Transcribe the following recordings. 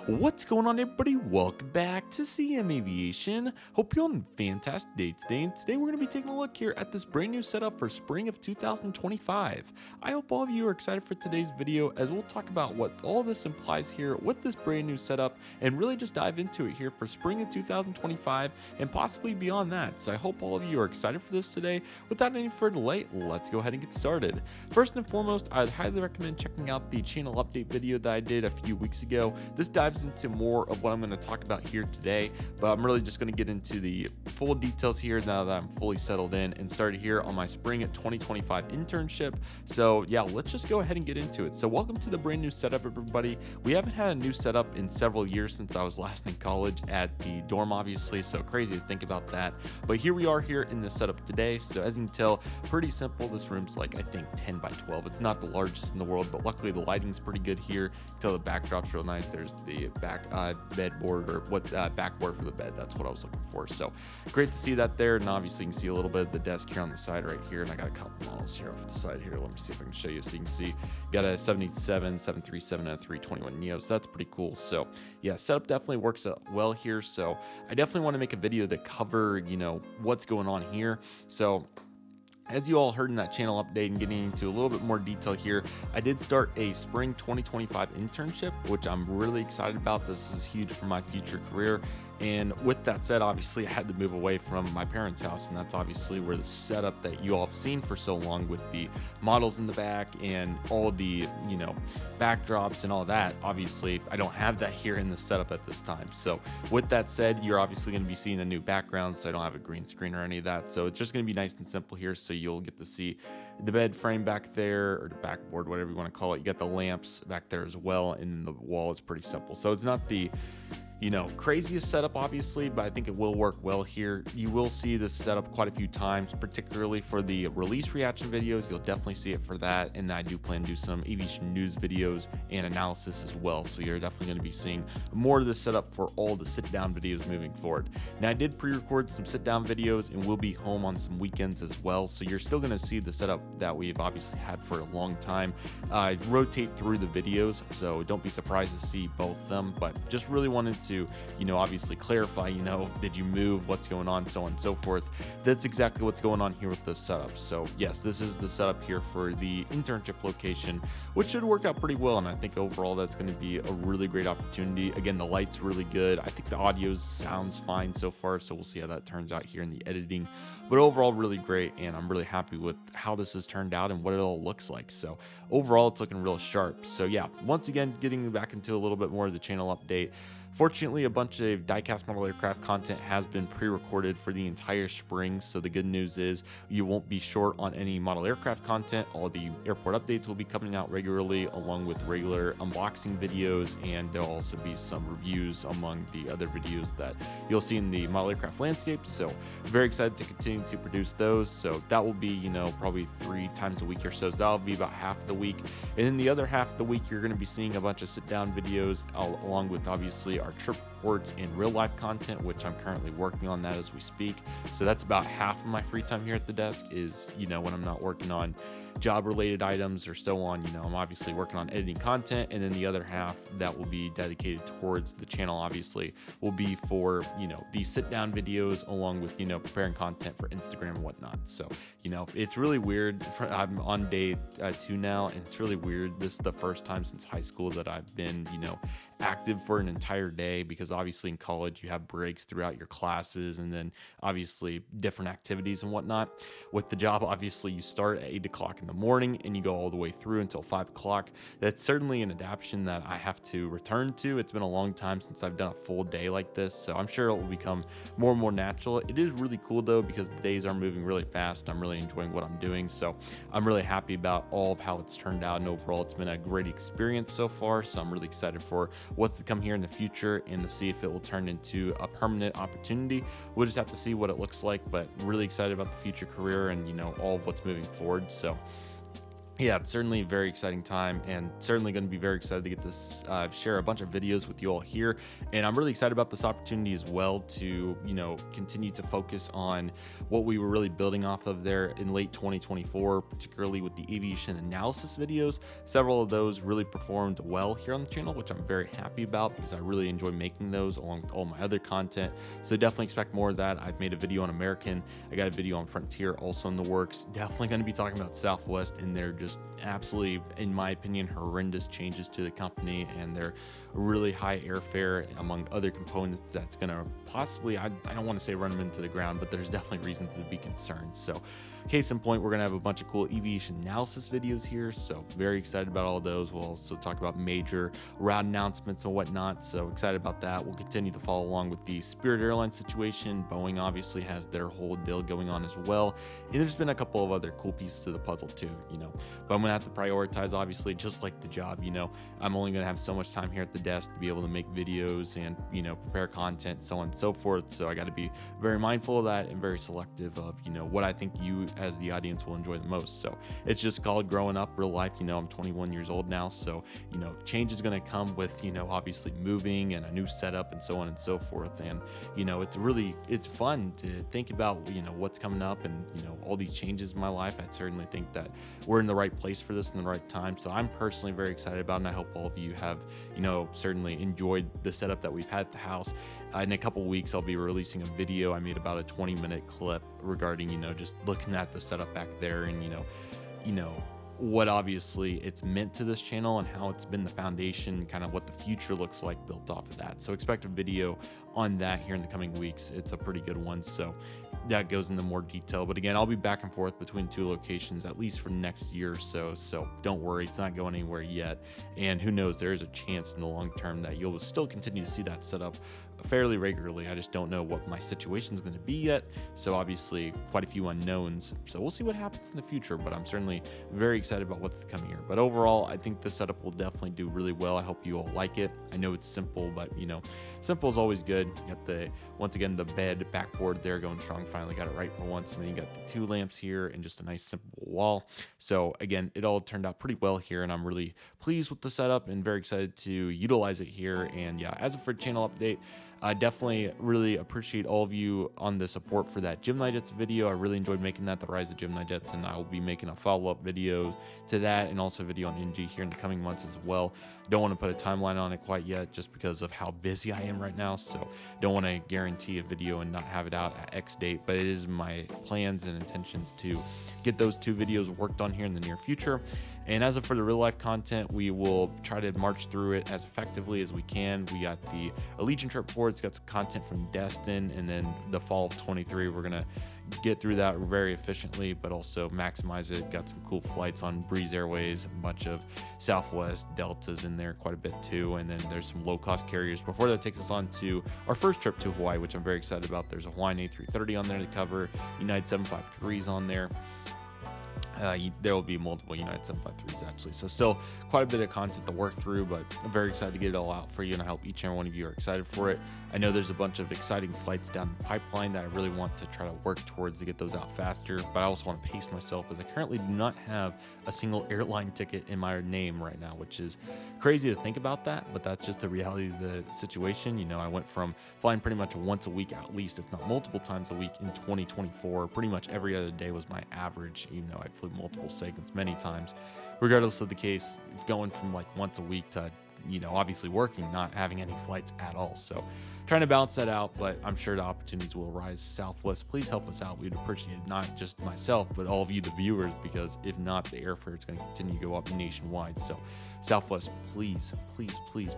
What's going on, everybody? Welcome back to CM Aviation. Hope you're on a fantastic day today. And today we're going to be taking a look here at this brand new setup for spring of 2025. I hope all of you are excited for today's video, as we'll talk about what all this implies here with this brand new setup and really just dive into it here for spring of 2025 and possibly beyond that. So I hope all of you are excited for this today. Without any further delay, let's go ahead and get started. First and foremost, I'd highly recommend checking out the channel update video that I did a few weeks ago. This dives into more of what I'm going to talk about here today, but I'm really just going to get into the full details here now that I'm fully settled in and started here on my spring 2025 internship. So yeah, let's just go ahead and get into it. So welcome to the brand new setup, everybody. We haven't had a new setup in several years since I was last in college at the dorm, obviously, so crazy to think about that. But here we are here in this setup today. So as you can tell, pretty simple. This room's like, I think 10 by 12. It's not the largest in the world, but luckily the lighting's pretty good here. Until the backdrop's real nice. There's the back bedboard, or what backboard for the bed. That's what I was looking for. So great to see that there. And obviously you can see a little bit of the desk here on the side right here. And I got a couple models here off the side here. Let me see if I can show you. So you can see got a 787, 737, and a 321 Neo. So that's pretty cool. So yeah, setup definitely works out well here. So I definitely want to make a video that cover, what's going on here. So as you all heard in that channel update and getting into a little bit more detail here, I did start a spring 2025 internship, which I'm really excited about. This is huge for my future career. And with that said, obviously I had to move away from my parents' house, and that's obviously where the setup that you all have seen for so long with the models in the back and all the, backdrops and all that. Obviously, I don't have that here in the setup at this time. So with that said, you're obviously going to be seeing a new background, so I don't have a green screen or any of that. So it's just going to be nice and simple here. So you'll get to see the bed frame back there, or the backboard, whatever you want to call it. You got the lamps back there as well, and the wall is pretty simple. So it's not the craziest setup, obviously, but I think it will work well here. You will see this setup quite a few times, particularly for the release reaction videos. You'll definitely see it for that. And I do plan to do some aviation news videos and analysis as well. So you're definitely going to be seeing more of this setup for all the sit down videos moving forward. Now, I did pre-record some sit down videos and we'll be home on some weekends as well. So you're still going to see the setup that we've obviously had for a long time. Rotate through the videos, so don't be surprised to see both of them, but just really wanted to obviously clarify, did you move, what's going on, so on and so forth. That's exactly what's going on here with the setup. So yes, this is the setup here for the internship location, which should work out pretty well. And I think overall that's going to be a really great opportunity. Again, the light's really good. I think the audio sounds fine so far, so we'll see how that turns out here in the editing. But overall, really great, and I'm really happy with how this has turned out and what it all looks like. So overall, it's looking real sharp. So yeah, once again, getting back into a little bit more of the channel update. Fortunately, a bunch of diecast model aircraft content has been pre-recorded for the entire spring, so the good news is you won't be short on any model aircraft content. All the airport updates will be coming out regularly, along with regular unboxing videos, and there'll also be some reviews among the other videos that you'll see in the model aircraft landscape. So very excited to continue to produce those. So that will be, probably 3 times a week or so. So that'll be about half the week. And then the other half of the week, you're going to be seeing a bunch of sit-down videos, along with obviously our trip reports and real life content, which I'm currently working on that as we speak. So that's about half of my free time here at the desk is, when I'm not working on job related items or so on. I'm obviously working on editing content, and then the other half that will be dedicated towards the channel obviously will be for these sit down videos, along with preparing content for Instagram and whatnot. So it's really weird. I'm on day 2 now, and it's really weird. This is the first time since high school that I've been active for an entire day, because obviously in college you have breaks throughout your classes, and then obviously different activities and whatnot. With the job, obviously you start at 8 o'clock in the morning and you go all the way through until 5 o'clock. That's certainly an adaptation that I have to return to. It's been a long time since I've done a full day like this, so I'm sure it will become more and more natural. It is really cool though, because the days are moving really fast. I'm really enjoying what I'm doing, so I'm really happy about all of how it's turned out, and overall it's been a great experience so far. So I'm really excited for what's to come here in the future and to see if it will turn into a permanent opportunity. We'll just have to see what it looks like, but really excited about the future career and all of what's moving forward. So Yeah, it's certainly a very exciting time, and certainly going to be very excited to get this share a bunch of videos with you all here. And I'm really excited about this opportunity as well to, continue to focus on what we were really building off of there in late 2024, particularly with the aviation analysis videos. Several of those really performed well here on the channel, which I'm very happy about because I really enjoy making those along with all my other content. So definitely expect more of that. I've made a video on American. I got a video on Frontier also in the works. Definitely going to be talking about Southwest in there, just absolutely, in my opinion, horrendous changes to the company and their really high airfare, among other components, that's going to possibly, I don't want to say run them into the ground, but there's definitely reasons to be concerned. So case in point, we're going to have a bunch of cool aviation analysis videos here, so very excited about all of those. We'll also talk about major route announcements and whatnot, so excited about that. We'll continue to follow along with the Spirit Airlines situation. Boeing obviously has their whole deal going on as well, and there's been a couple of other cool pieces to the puzzle too, but I'm gonna have to prioritize, obviously, just like the job. I'm only gonna have so much time here at the desk to be able to make videos and prepare content, so on and so forth. So I got to be very mindful of that and very selective of what I think you as the audience will enjoy the most. So it's just called growing up real life. I'm 21 years old now, so change is going to come with obviously moving and a new setup and so on and so forth. And it's fun to think about what's coming up and all these changes in my life. I certainly think that we're in the right place for this in the right time, so I'm personally very excited about it, and I hope all of you have certainly enjoyed the setup that we've had at the house. In a couple weeks, I'll be releasing a video. I made about a 20-minute clip regarding just looking at the setup back there and what obviously it's meant to this channel and how it's been the foundation, kind of what the future looks like built off of that. So expect a video on that here in the coming weeks. It's a pretty good one, so that goes into more detail. But again, I'll be back and forth between two locations at least for next year or so, so don't worry, it's not going anywhere yet. And who knows, there is a chance in the long term that you'll still continue to see that setup fairly regularly. I just don't know what my situation is going to be yet, so obviously quite a few unknowns, so we'll see what happens in the future. But I'm certainly very excited about what's to come here. But overall, I think the setup will definitely do really well. I hope you all like it. I know it's simple, but simple is always good. You got once again the bed backboard there going strong, finally got it right for once, and then you got the two lamps here and just a nice simple wall. So again, it all turned out pretty well here, and I'm really pleased with the setup and very excited to utilize it here. And yeah, as for channel update, I definitely really appreciate all of you on the support for that Gemini Jets video. I really enjoyed making that, the rise of Gemini Jets, and I will be making a follow-up video to that and also a video on NG here in the coming months as well. Don't want to put a timeline on it quite yet just because of how busy I am right now, so don't want to guarantee a video and not have it out at X date, but it is my plans and intentions to get those two videos worked on here in the near future. And as for the real life content, we will try to march through it as effectively as we can. We got the Allegiant trip forward. It's got some content from Destin, and then the fall of 23, we're going to get through that very efficiently, but also maximize it. Got some cool flights on Breeze Airways, a bunch of Southwest Deltas in there quite a bit too, and then there's some low-cost carriers. Before that takes us on to our first trip to Hawaii, which I'm very excited about. There's a Hawaiian A330 on there to cover, United 753s on there. There will be multiple United 753s actually, so still quite a bit of content to work through, but I'm very excited to get it all out for you, and I hope each and every one of you are excited for it. I know there's a bunch of exciting flights down the pipeline that I really want to try to work towards to get those out faster, but I also want to pace myself as I currently do not have a single airline ticket in my name right now, which is crazy to think about that, but that's just the reality of the situation. I went from flying pretty much once a week at least, if not multiple times a week in 2024. Pretty much every other day was my average, even though I flew multiple segments many times. Regardless of the case, going from like once a week to obviously working, not having any flights at all. So trying to balance that out, but I'm sure the opportunities will arise. Southwest, please help us out. We'd appreciate it, not just myself, but all of you, the viewers, because if not, the airfare is going to continue to go up nationwide. So Southwest, please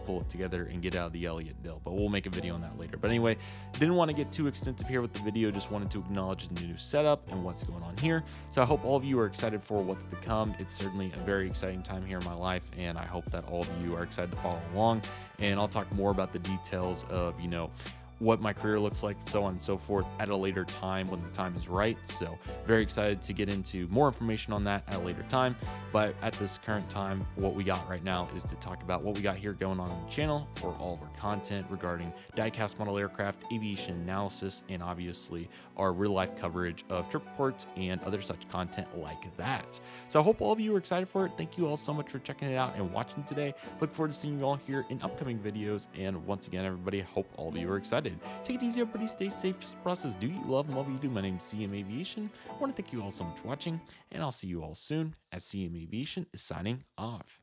pull it together and get out of the Elliott deal, but we'll make a video on that later. But anyway, didn't want to get too extensive here with the video, just wanted to acknowledge the new setup and what's going on here. So I hope all of you are excited for what's to come. It's certainly a very exciting time here in my life, and I hope that all of you are excited to follow along. And I'll talk more about the details of what my career looks like, so on and so forth, at a later time when the time is right. So very excited to get into more information on that at a later time. But at this current time, what we got right now is to talk about what we got here going on the channel for all of our content regarding diecast model aircraft, aviation analysis, and obviously our real life coverage of trip reports and other such content like that. So I hope all of you are excited for it. Thank you all so much for checking it out and watching today. Look forward to seeing you all here in upcoming videos. And once again, everybody, I hope all of you are excited. Take it easy, everybody. Stay safe. Just process. Do you love and love what you do? My name is CM Aviation. I want to thank you all so much for watching, and I'll see you all soon as CM Aviation is signing off.